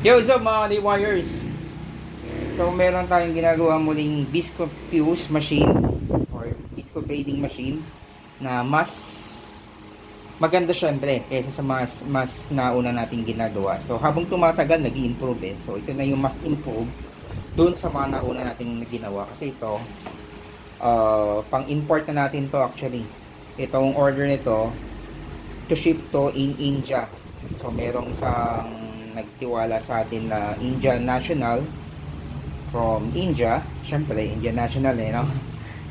Yo, what's up mga Wires? So, meron tayong ginagawa muling visco fuse machine or visco braiding machine na mas maganda syempre kaysa sa mas nauna nating ginagawa. So, habang tumatagal, nag-i-improve eh. So, ito na yung mas improve doon sa mga nauna nating ginawa. Kasi ito, pang-import na natin to actually. Itong order nito, to ship to in India. So, merong isang nagtiwala sa atin na Indian national from India, syempre Indian national no?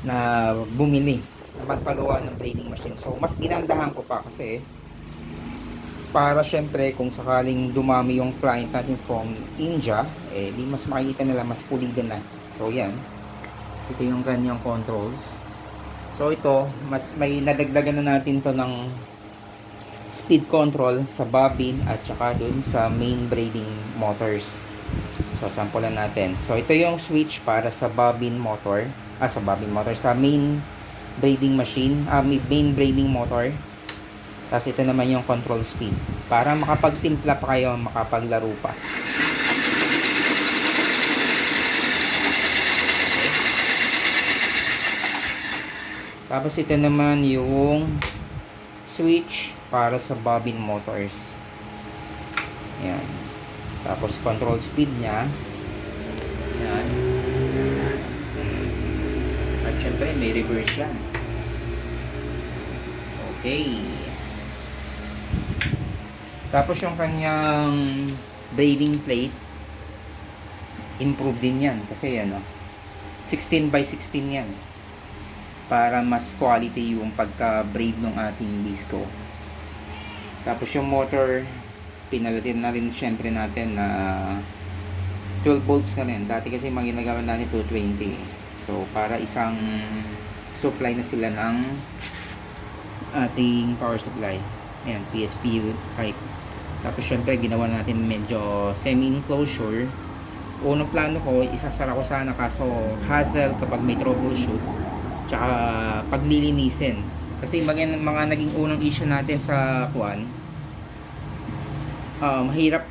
Na bumili na magpagawa ng braiding machine. So mas ginandahan ko pa kasi para syempre kung sakaling dumami yung client natin from India, di mas makikita nila mas pulido na. So yan, ito yung kanyang controls. So ito, mas may nadagdagan na natin to ng speed control sa bobbin at saka dun sa main braiding motors. So sampulan natin. So ito yung switch para sa bobbin motor, sa main braiding machine, main braiding motor. Tapos ito naman yung control speed para makapagtimpla pa kayo, makapaglaro pa. Tapos ito naman yung switch para sa bobbin motors. Ayan. Tapos control speed nya. Ayan. At syempre may reverse yan. Okay. Tapos yung kanyang braiding plate, improve din yan. Kasi ano, 16 by 16 yan. Para mas quality yung pagka-braid ng ating visco. Tapos yung motor, pinalatin na rin syempre natin na 12 volts na rin. Dati kasi mga ginagawa natin 220. So para isang supply na sila ng ating power supply. Ayan, PSP type. Tapos syempre ginawa natin medyo semi-enclosure. Unang plano ko, isasara ko sana kaso hassle kapag may troubleshoot. Tsaka paglilinisin. Kasi mga naging unang issue natin sa kuan, mahirap,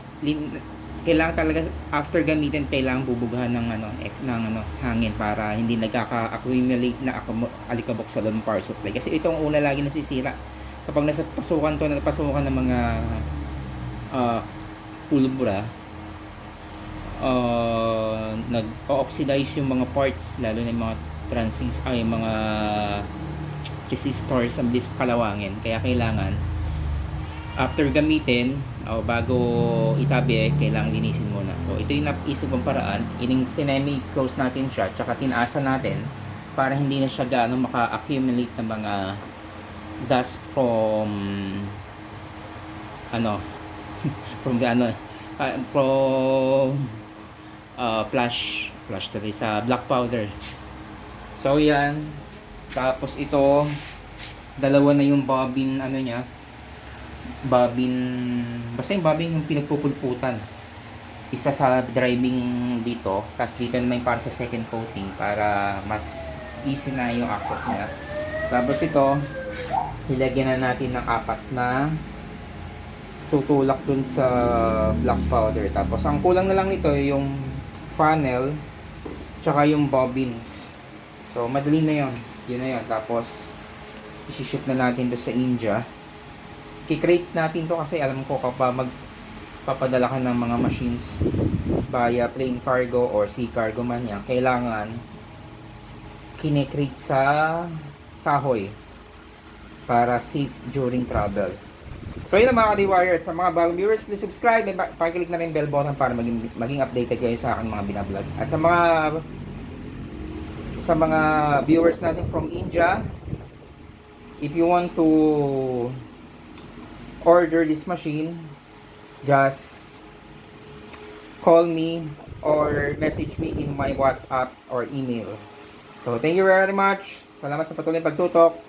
kailangan talaga after gamitin kailangan bubugahan ng hangin para hindi nagkaka-accumulate na alikabok sa loob ng power supply. Kasi itong una lagi nasisira kapag nasa pasukan ng mga pulbura, nag-oxidize yung mga parts, lalo na yung mga mga resistors ang bilis kalawangin. Kaya kailangan after gamitin o bago itabi, kailangan linisin muna. So ito yung naisip kong paraan. Sinemi-close natin siya, tsaka tinaasa natin para hindi na siya gaano maka-accumulate ng mga dust from flash tabi sa black powder. So yan. Tapos ito, dalawa na yung bobbin basta yung bobbin yung pinagpupulputan. Isa sa driving dito, tapos dito naman para sa second coating para mas easy na yung access niya. Tapos ito, ilagyan na natin ng 4 na tutulak dun sa black powder. Tapos ang kulang na lang nito yung funnel tsaka yung bobbins. So madali na yun. Yun na yun. Tapos isi-ship na natin doon sa India. I-crate natin to kasi alam ko kapag magpapadala ka ng mga machines via plane cargo or sea cargo man yan, kailangan kine-crate sa kahoy para safe during travel. So yun ang mga ka-Wire. At sa mga bagong viewers, please subscribe and pakiclick na rin bell button para maging updated kayo sa aking mga binablog. At sa mga viewers natin from India, if you want to order this machine, just call me or message me in my WhatsApp or email. So thank you very much. Salamat sa patuloy pagtutok.